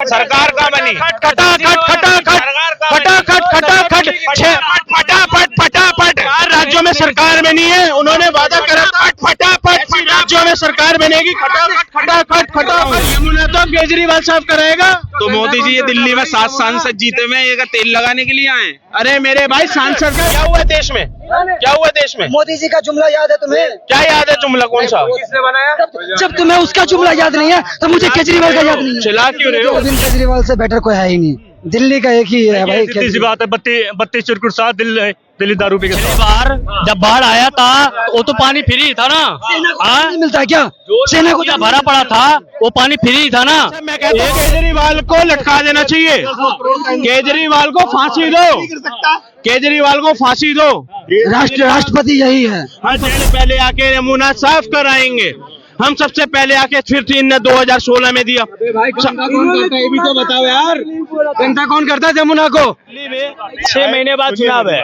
सरकार का बनी फटाफट राज्यों में सरकार बनी है, उन्होंने वादा करा फटाफट राज्यों में सरकार बनेगी, फटाफट यमुना तो केजरीवाल साहब कराएगा। तो मोदी जी ये दिल्ली में 7 सांसद जीते हुए ये का तेल लगाने के लिए आए। अरे मेरे भाई सांसद का क्या हुआ देश में, क्या हुआ देश में? मोदी जी का जुमला याद है तुम्हें? क्या याद है जुमला, कौन सा? किसने बनाया? जब तुम्हें उसका जुमला याद नहीं है तो मुझे केजरीवाल का याद नहीं है। चिल्ला क्यों रहे हो? अरविंद केजरीवाल से बेटर कोई है ही नहीं, दिल्ली का एक ही है भाई। सीधी सी बात है, 32 चिरकुट साथ दिल्ली दारू पी के बाहर जब बाढ़ आया था वो तो पानी फ्री था ना, नहीं मिलता है क्या? सेना को भरा पड़ा था, वो पानी फ्री था ना। मैं कहता हूँ केजरीवाल को लटका देना चाहिए, केजरीवाल को फांसी दो, केजरीवाल को फांसी दो। राष्ट्रपति यही है। हम सबसे पहले आके यमुना साफ कराएंगे, हम सबसे पहले आके फिर 3 ने 2016 में दिया। ये भी तो बताओ यार, जनता कौन करता है यमुना को? 6 महीने बाद चुनाव है,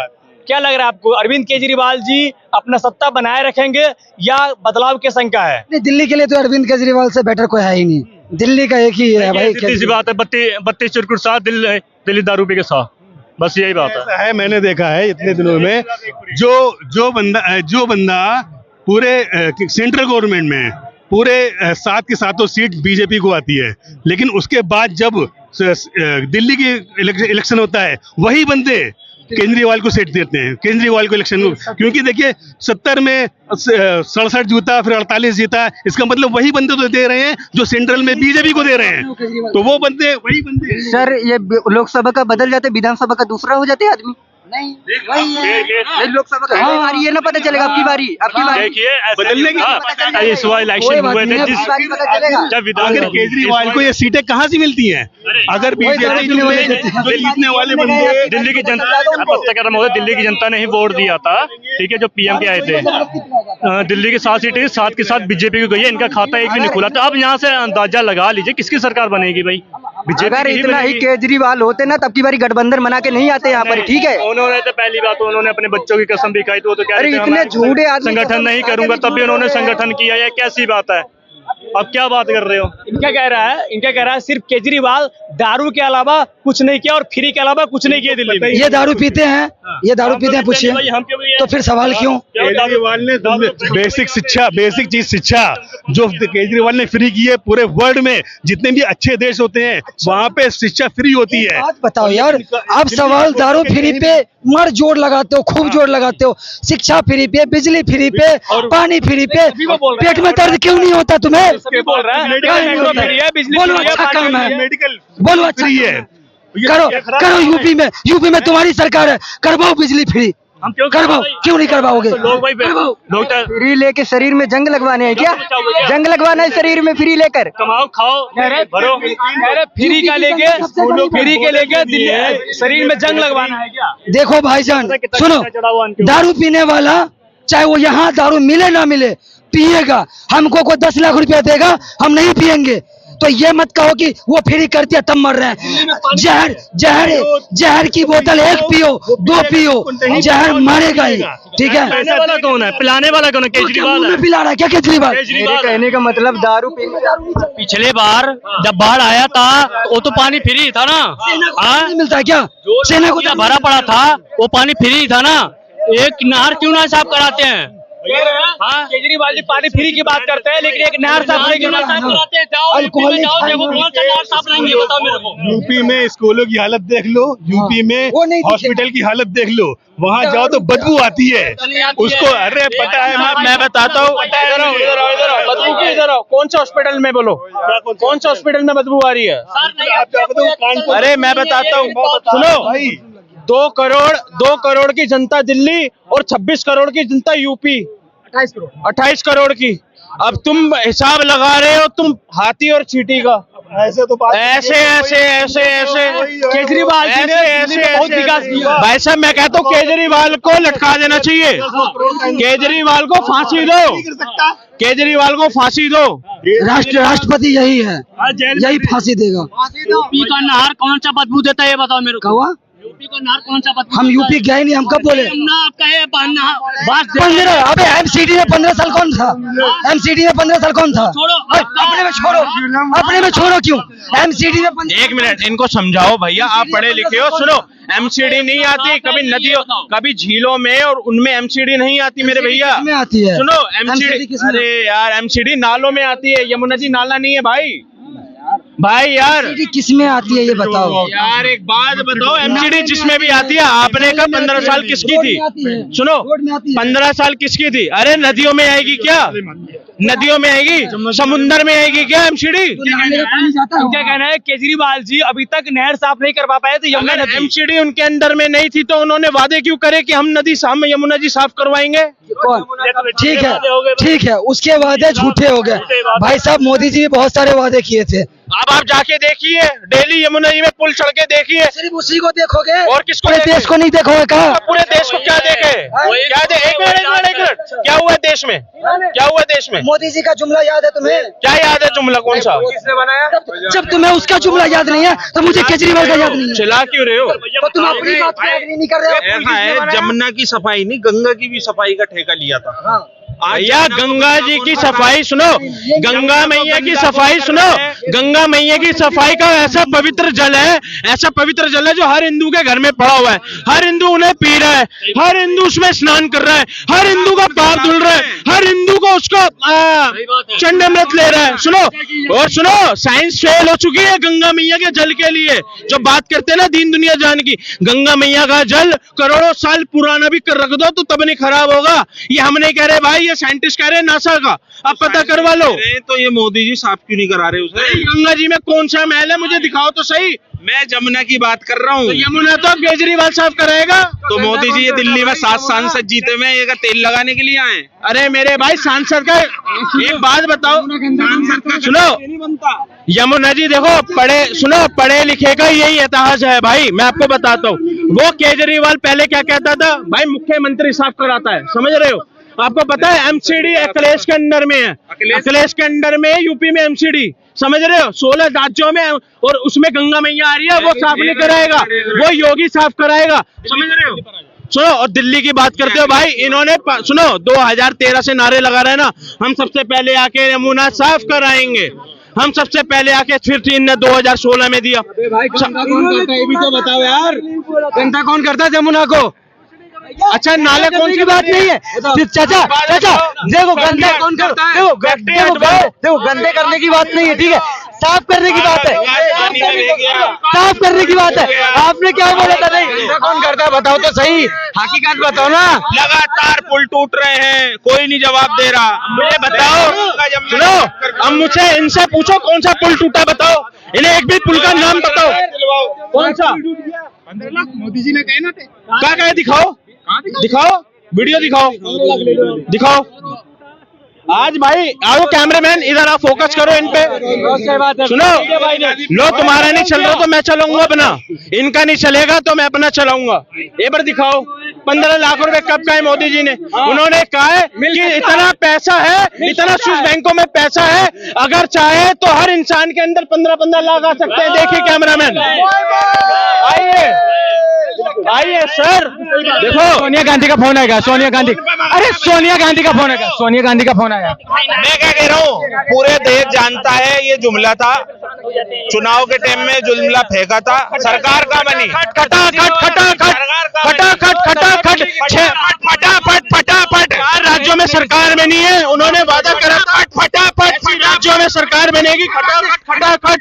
क्या लग रहा है आपको? अरविंद केजरीवाल जी अपना सत्ता बनाए रखेंगे या बदलाव की शंका है? नहीं, दिल्ली के लिए तो अरविंद केजरीवाल से बेटर कोई है ही नहीं, दिल्ली का एक ही है भाई। सीधी सी बात है, 32 चिरकुट साथ दिल्ली दारू पी के साथ, बस यही बात है। मैंने देखा है इतने दिनों में जो बंदा पूरे सेंट्रल गवर्नमेंट में पूरे 7 की 7 सीट बीजेपी को आती है, लेकिन उसके बाद जब दिल्ली की इलेक्शन होता है वही बंदे केजरीवाल को सीट देते हैं, केजरीवाल को इलेक्शन, क्योंकि देखिए 70 में 67 जीता, फिर 48 जीता, इसका मतलब वही बंदे तो दे रहे हैं जो सेंट्रल में बीजेपी को दे रहे हैं, तो वो बंदे वही बंदे। सर ये लोकसभा का बदल जाते, विधानसभा का दूसरा हो जाते आदमी। नहीं वही है लोकसभा का बारी, ये ना पता चलेगा आपकी बारी देखिए बदलने की इस बार इलेक्शन हुए थे जब अगर केजरीवाल को ये सीटें कहाँ से मिलती हैं? अगर बीजेपी जीतने वाले बंदे दिल्ली की जनता दिल्ली की जनता ने ही वोट दिया था, ठीक है, जो पीएम के आए थे। दिल्ली की 7 सीटें 7 के साथ बीजेपी को गई है, इनका खाता एक भी नहीं खुला। तो अब यहाँ से अंदाजा लगा लीजिए किसकी सरकार बनेगी भाई। अगर इतना ही केजरीवाल होते ना तब की बारी गठबंधन बना के नहीं आते यहाँ पर, ठीक है। उन्होंने तो पहली बात उन्होंने अपने बच्चों की कसम भी खाई, तो क्या इतने झूठे आदमी संगठन नहीं करूंगा, तब भी उन्होंने संगठन किया। ये कैसी बात है? अब क्या बात कर रहे हो? इनका कह रहा है सिर्फ केजरीवाल दारू के अलावा कुछ नहीं किया और फ्री के अलावा कुछ नहीं किया दिल्ली में। ये दारू पीते हैं, पूछिए तो फिर सवाल क्यों? केजरीवाल ने बेसिक चीज शिक्षा जो केजरीवाल ने फ्री की है, पूरे वर्ल्ड में जितने भी अच्छे देश होते हैं वहाँ पे शिक्षा फ्री होती है। बात बताओ यार, आप सवाल दारू फ्री पे मर जोर लगाते हो, खूब जोर लगाते हो, शिक्षा फ्री पे, बिजली फ्री पे, पानी फ्री पे, पेट में दर्द क्यों नहीं होता तुम्हें? बोलो अच्छा काम है, बोलो अच्छा है, करो यूपी में तुम्हारी सरकार है, करवाओ बिजली फ्री, करवाओ, क्यों नहीं करवाओगे? लोग फ्री लेके शरीर में जंग लगवाने हैं क्या? जंग लगवाना है शरीर में फ्री लेकर? कमाओ खाओ भरो, फ्री का लेके शरीर में जंग लगवाना है क्या? देखो भाईजान सुनो, दारू पीने वाला चाहे वो यहाँ दारू मिले ना मिले पिएगा, हमको कोई 10 लाख रुपया देगा हम नहीं पिएंगे। तो ये मत कहो कि वो फ्री करती है तब मर रहे हैं। जहर की बोतल 1 पियो 2 पियो, जहर मारेगा ही, ठीक है। पिलाने वाला कौन है? पिलाने वाला कौन है? केजरीवाल है। पिला रहा है क्या केजरीवाल? कहने का मतलब दारू पिछले बार जब बाढ़ आया था वो तो पानी फ्री था ना, नहीं मिलता है क्या? सेना को भरा पड़ा था, वो पानी फ्री था ना। एक नहर क्यों ना साफ कराते हैं? केजरीवाल जी पानी फ्री की बात करते हैं, लेकिन एक नहर साफ कराते हैं। यूपी में स्कूलों की हालत देख लो, यूपी में हॉस्पिटल की हालत देख लो, वहाँ जाओ तो बदबू आती है उसको। अरे पता है, मैं बताता हूँ, बदबू की इधर आओ, कौन सा हॉस्पिटल में बोलो, कौन सा हॉस्पिटल में बदबू आ रही है? अरे मैं बताता हूँ, सुनो, 2 करोड़ की जनता दिल्ली और 26 करोड़ की जनता यूपी, 28 करोड़ की। अब तुम हिसाब लगा रहे हो तुम हाथी और चींटी का। ऐसे तो ऐसे केजरीवाल जी ने बहुत विकास किया। भाई साहब मैं कहता हूँ केजरीवाल को लटका देना चाहिए, केजरीवाल को फांसी दो, केजरीवाल को फांसी दो। राष्ट्रपति यही है, यही फांसी देगा। यूपी का नहर कौन सा बदबू देता है ये बताओ मेरे को। कौवा हम यूपी गए नहीं, हम कब बोले? 15 अबे एमसीडी में 15 साल कौन था? एमसीडी में 15 साल कौन था? अपने में छोड़ो, अपने में छोड़ो क्यों? एमसीडी में 15 एक मिनट, इनको समझाओ भैया, आप पढ़े लिखे हो। सुनो, एमसीडी नहीं आती कभी नदियों, कभी झीलों में, और उनमें एमसीडी नहीं आती मेरे भैया। किसमें आती है? सुनो, MCD एमसीडी, किसमें? अरे यार एमसीडी नालों में आती है, यमुना जी नाला नहीं है भाई। भाई यार एमसीडी किस में आती है ये बताओ यार, एक बात बताओ, एमसीडी जिसमें भी आती है, आपने कहा 15 साल किसकी थी? सुनो, 15 साल किसकी थी? अरे नदियों में आएगी क्या? नदियों में आएगी, समुद्र में आएगी क्या एमसीडी? क्या कहना है केजरीवाल जी अभी तक नहर साफ नहीं करवा पाए थे यमुना नदी। एमसीडी उनके अंदर में नहीं थी तो उन्होंने वादे क्यों करे कि हम नदी हम यमुना जी साफ करवाएंगे? कौन? ठीक है, उसके वादे झूठे हो गए भाई साहब। मोदी जी बहुत सारे वादे किए थे। अब आप जाके देखिए, डेली यमुना जी में पुल सड़कें देखिए। सिर्फ उसी को देखोगे और किसको पूरे देखे? देश को नहीं देखोगे कहा? पूरे देश को क्या देखे? क्या दे? एक मिनट, क्या हुआ देश में? क्या हुआ देश में? मोदी जी का जुमला याद है तुम्हें? क्या याद है जुमला? कौन सा? जब तुम्हें उसका जुमला याद नहीं है तो मुझे केजरीवाल का याद नहीं है। चिल्ला क्यों रहे हो? तो तुम अपनी बात पे एग्री नहीं कर रहे हो? ऐसा है, जमुना की सफाई नहीं, गंगा की भी सफाई का ठेका लिया था। भैया गंगा जी की सफाई सुनो, गंगा मैया की सफाई सुनो, गंगा मैया की सफाई का ऐसा पवित्र जल है, ऐसा पवित्र जल है जो हर हिंदू के घर में पड़ा हुआ है। हर हिंदू उन्हें पी रहा है, हर हिंदू उसमें स्नान कर रहा है, हर हिंदू का पाप धुल रहा है, हर हिंदू को उसको चंडामृत ले रहा है। सुनो, और सुनो, साइंस फेल हो चुकी है गंगा मैया के जल के लिए। जो बात करते हैं ना दीन दुनिया जान की, गंगा मैया का जल करोड़ों साल पुराना भी कर रख दो तो तब नहीं खराब होगा। ये हम नहीं कह रहे भाई, ये साइंटिस्ट कह रहे हैं नासा का, आप पता करवा लो। तो ये मोदी जी साफ क्यों नहीं करा रहे उसे? गंगा जी में कौन सा महल है मुझे दिखाओ तो सही। मैं जमुना की बात कर रहा हूँ। यमुना तो केजरीवाल साफ कराएगा। तो मोदी जी ये दिल्ली में 7 सांसद जीते हुए ये का तेल लगाने के लिए आए? अरे मेरे भाई, सांसद का एक बात बताओ, सुनो यमुना जी देखो, पढ़े लिखे का यही इतिहास है भाई। मैं आपको बताता हूँ, वो केजरीवाल पहले क्या कहता था भाई, मुख्यमंत्री साफ कराता है, समझ रहे हो? आपको पता है एमसीडी अखिलेश के अंडर में है, अखिलेश के अंडर में यूपी में एमसीडी, समझ रहे हो? 16 राज्यों में, और उसमें गंगा मैया आ रही है, वो साफ नहीं कराएगा, वो योगी साफ कराएगा, समझ रहे हो? सुनो, और दिल्ली की बात करते हो भाई, इन्होंने सुनो 2013 से नारे लगा रहे हैं ना, हम सबसे पहले आके यमुना साफ कराएंगे, हम सबसे पहले आके, फिर इनने 2016 में दिया। गंदा कौन करता है ये भी तो बताओ यार, गंदा कौन करता है यमुना को? अच्छा, नाले कौन की बात नहीं है चाचा, देखो गंदा कौन करता है? देखो गंदे करने की बात नहीं है, ठीक है, साफ करने की बात है, साफ करने की बात है। आपने क्या बोला था? नहीं, कौन करता है बताओ तो सही, हकीकत बताओ ना। लगातार पुल टूट रहे हैं, कोई नहीं जवाब दे रहा, मुझे बताओ। सुनो, अब मुझे इनसे पूछो कौन सा पुल टूटा, बताओ इन्हें, एक भी पुल का नाम बताओ, कौन सा? 15 लाख मोदी जी ने कहे ना थे। क्या कहे? दिखाओ, वीडियो दिखाओ। आज भाई आओ कैमरामैन, इधर आओ, फोकस करो इन पे। सुनो, लो तुम्हारा नहीं चल रहा तो मैं चलाऊंगा अपना, इनका नहीं चलेगा तो मैं अपना चलाऊंगा। एक बार दिखाओ, 15 लाख रुपए कब का है मोदी जी ने? उन्होंने कहा है कि इतना पैसा है, इतना स्विस बैंकों में पैसा है, अगर चाहे तो हर इंसान के अंदर 15-15 लाख आ सकते हैं। देखिए कैमरामैन, आइए सर, देखो सोनिया गांधी का फोन आएगा, सोनिया गांधी, अरे सोनिया गांधी का फोन आएगा, सोनिया गांधी का फोन आया। मैं क्या कह रहा हूँ, पूरे देश जानता है ये जुमला था, चुनाव के टाइम में जुमला फेंका था, सरकार का बनी, फटाफट 4 राज्यों में सरकार बनी है, उन्होंने वादा करा था फटाफट राज्यों में सरकार बनेगी, खटाखट।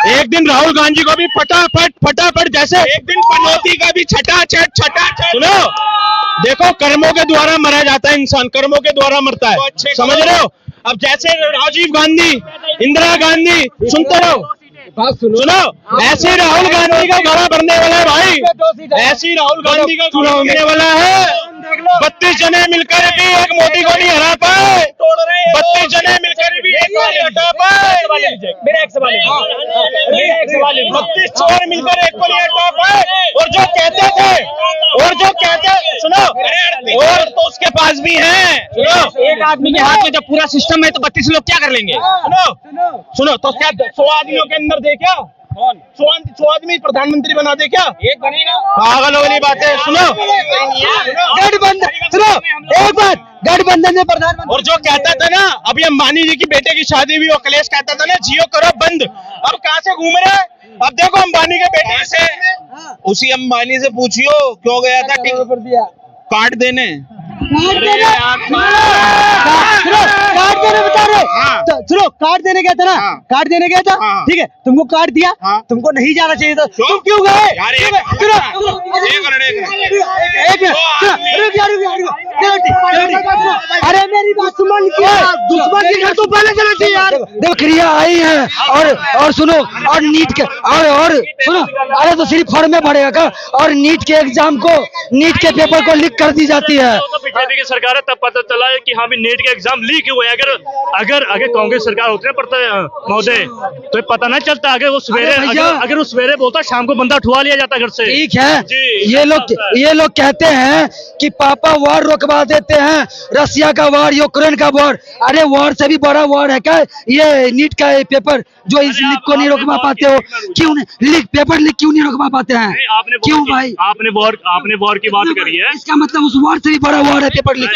एक दिन राहुल गांधी को भी फटाफट, जैसे एक दिन पनौती का भी छटाछट। सुनो, देखो कर्मों के द्वारा मरा जाता है इंसान, कर्मों के द्वारा मरता है, समझ रहे हो? अब जैसे राजीव गांधी, इंदिरा गांधी, सुनते रहो, सुनो, ऐसे राहुल गांधी का गला भरने वाला है भाई, ऐसी राहुल गांधी का गला भरने वाला है। 32 जने मिलकर भी एक मोदी को नहीं हरा पाए, 32 जने मिलकर भी एक को नहीं हटा पाए। मेरा एक सवाल है, 32 चोर मिलकर एक को नहीं हटा पाए। और जो कहते सुनो, और तो उसके पास भी है, सुनो, एक आदमी के हाथ में जब पूरा सिस्टम है तो 32 लोग क्या कर लेंगे? सुनो तो क्या 100 आदमियों के अंदर दे क्या? 100 आदमी प्रधानमंत्री बना दे क्या? एक बनेगा? पागल वाली बात है। सुनो, गठबंधन, सुनो एक बात, गठबंधन में प्रधानमंत्री। और जो कहता था ना, अभी अंबानी जी की बेटे की शादी हुई, अखिलेश कहता था ना जियो करो बंद, अब कहाँ से घूम रहा है? अब देखो अंबानी के बेटे से, उसी अंबानी से पूछियो क्यों गया था कार्ड देने। कार्ड देने गया था ना, कार्ड देने गया था, ठीक है, तुमको कार्ड दिया, तुमको नहीं जाना चाहिए था, तुम क्यों गए? अरे मेरी बात सुन, दुश्मन के घर तो पहले चला चाहिए यार। देखो क्रिया आई है, और सुनो, और नीट के और सुनो, अरे तो सिर्फ फॉर्म में भरेगा का, और नीट के एग्जाम को, नीट के पेपर को लीक कर दी जाती है। बीजेपी की सरकार है तब पता चला है कि हाँ भी नेट का एग्जाम लीक हुआ है। अगर कांग्रेस सरकार होती है पड़ता महोदय तो पता नहीं चलता। अगर वो सवेरे बोलता, शाम को बंदा उठवा लिया जाता घर से। ठीक है, ये लोग कहते हैं कि पापा वॉर रोकवा देते हैं, रसिया का वॉर, यूक्रेन का वॉर। अरे वॉर से भी बड़ा वॉर है क्या ये नीट का पेपर, जो इस लीक को नहीं रोकवा पाते हो? क्यों लीक पेपर लीक क्यों नहीं रोकवा पाते हैं? क्यों भाई? आपने वॉर की बात करी है, इसका मतलब उस वॉर से भी बड़ा वॉर है पेपर लीक।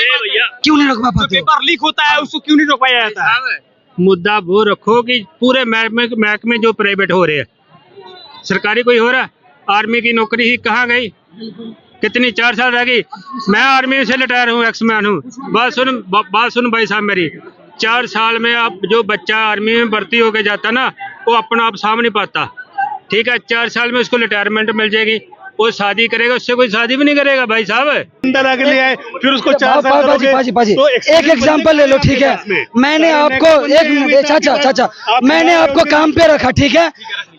क्यों नहीं रोकवा पाते? पेपर लीक होता है उसको क्यों नहीं रोकवाया जाता है? मुद्दा वो रखो कि पूरे महकमे जो प्राइवेट हो रहे हैं, सरकारी कोई हो रहा है? आर्मी की नौकरी ही कहाँ गई? कितनी 4 साल रह गई। मैं आर्मी से रिटायर हूँ, एक्समैन हूँ। बात सुन भाई साहब मेरी, 4 साल में अब जो बच्चा आर्मी में भर्ती होके जाता ना, वो अपना आप सामने नहीं पाता। ठीक है, 4 साल में उसको रिटायरमेंट मिल जाएगी, वो शादी करेगा, उससे कोई शादी भी नहीं करेगा भाई साहब। के लिए आए, फिर उसको 4 साल बाजी एक एग्जांपल ले लो, ठीक है, मैंने आपको एक मिनट, चाचा मैंने आपको काम पे रखा, ठीक है,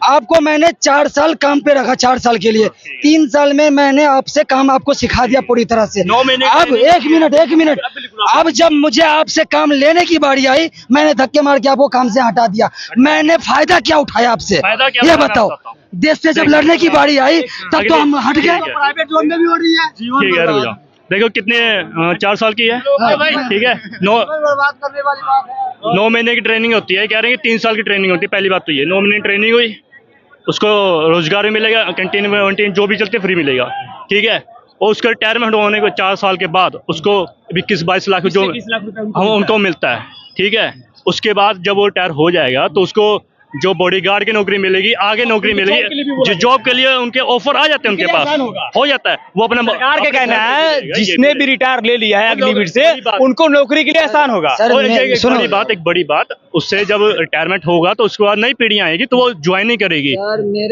आपको मैंने 4 साल काम पे रखा, 4 साल के लिए 3 साल में मैंने आपसे काम आपको सिखा दिया पूरी तरह से। अब एक मिनट, अब जब मुझे आपसे काम लेने की बारी आई, मैंने धक्के मार के आपको काम से हटा दिया। मैंने फायदा क्या उठाया आपसे, ये बताओ? देश से जब लड़ने की बारी आई तब तो हम हट गए। प्राइवेट जोन में भी हो रही है। ठीक है, रुक जाओ, देखो कितने 4 साल की है, ठीक है, 9 महीने की ट्रेनिंग होती है, कह रहे हैं 3 साल की ट्रेनिंग होती है। पहली बात तो ये 9 महीने ट्रेनिंग हुई, उसको रोजगार भी मिलेगा, कैंटीन में जो भी चलते फ्री मिलेगा, ठीक है। और उसका रिटायरमेंट होने को 4 साल के बाद उसको 21-22 लाख जो उनको मिलता है, ठीक है। उसके बाद जब वो रिटायर हो जाएगा तो उसको जो बॉडीगार्ड की नौकरी मिलेगी, आगे नौकरी मिलेगी, जो जॉब के लिए उनके ऑफर आ जाते हैं, उनके पास हो जाता है। वो अपना सरकार का कहना है जिसने भी रिटायर ले लिया है अग्निवीर से, उनको नौकरी के लिए आसान होगा। एक बड़ी बात, उससे जब रिटायरमेंट होगा तो उसके बाद नई पीढ़ियां आएगी तो वो ज्वाइन नहीं करेगी,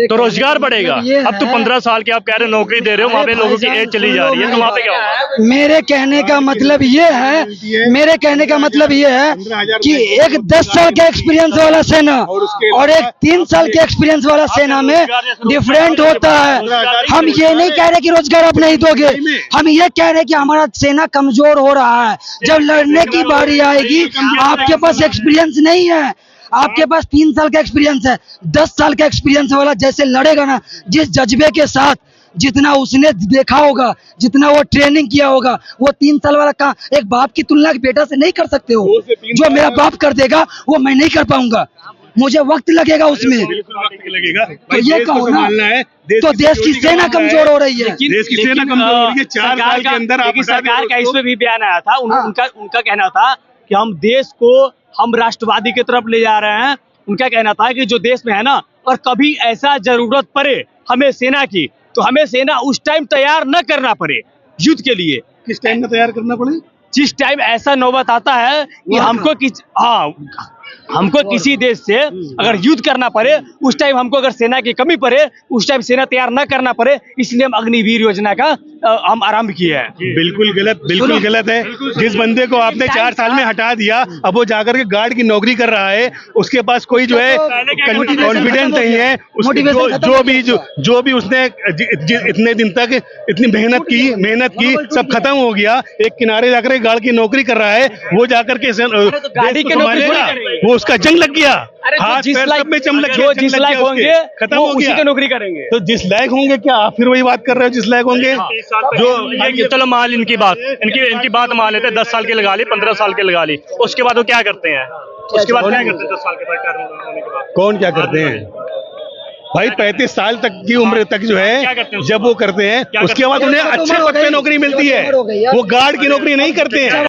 तो रोजगार बढ़ेगा। अब तो 15 साल के आप कह रहे हो नौकरी दे रहे हो, वहाँ पे लोगों की एज चली जा रही है, तो वहाँ पे क्या होगा? मेरे कहने का मतलब ये है कि एक 10 साल का एक्सपीरियंस वाला सेना और एक 3 साल के एक्सपीरियंस वाला सेना में डिफरेंट होता है। हम ये नहीं कह रहे कि रोजगार आप नहीं दोगे, हम ये कह रहे कि हमारा सेना कमजोर हो रहा है। जब लड़ने की बारी आएगी, आपके पास एक्सपीरियंस नहीं है, आपके पास 3 साल का एक्सपीरियंस है, 10 साल का एक्सपीरियंस वाला जैसे लड़ेगा ना, जिस जज्बे के साथ, जितना उसने देखा होगा, जितना वो ट्रेनिंग किया होगा, वो 3 साल वाला का एक बाप की तुलना बेटा से नहीं कर सकते हो। जो मेरा बाप कर देगा वो मैं नहीं कर पाऊंगा, मुझे वक्त लगेगा उसमें। तो ये कहो ना, तो देश की सेना कमजोर हो रही है। देश की सेना कमजोर हो रही है। 4 साल के अंदर सरकार का इसमें भी बयान आया था, उनका कहना था कि हम देश को हम राष्ट्रवादी की तरफ ले जा रहे हैं। उनका कहना था कि जो देश में है ना, और कभी ऐसा जरूरत पड़े हमें सेना की, तो हमें सेना उस टाइम तैयार न करना पड़े युद्ध के लिए। किस टाइम में तैयार करना पड़े? जिस टाइम ऐसा नौबत आता है कि हमको हमको किसी देश से अगर युद्ध करना पड़े, उस टाइम हमको अगर सेना की कमी पड़े, उस टाइम सेना तैयार न करना पड़े, इसलिए हम अग्निवीर योजना का हम आरंभ किए हैं। बिल्कुल गलत है। जिस बंदे को आपने 4 साल में हटा दिया, अब वो जाकर के गार्ड की नौकरी कर रहा है, उसके पास कोई जो है कॉन्फिडेंस नहीं है। जो भी उसने इतने दिन तक इतनी मेहनत की सब खत्म हो गया। एक किनारे जाकर गार्ड की नौकरी कर रहा है, वो जाकर के गाड़ी की नौकरी वो उसका जंग लग गया, हाथ जिस पैर लायक सब में चमक जो जिस लायक होंगे खत्म वो हो उसी गया। की नौकरी करेंगे। तो जिस लायक होंगे, क्या आप फिर वही बात कर रहे हो? जिस लायक होंगे जो चलो मान ली इनकी बात मान लेते हैं, 10 साल की लगा ली, 15 साल की लगा ली, उसके बाद वो क्या करते हैं? उसके बाद क्या करते हैं 10 साल के बाद टर्म होने के बाद? कौन क्या करते हैं भाई? 35 साल तक की उम्र तक जो है जब वो करते हैं, उसके बाद उन्हें अच्छे पद पे नौकरी मिलती है। वो गार्ड की नौकरी नहीं करते हैं।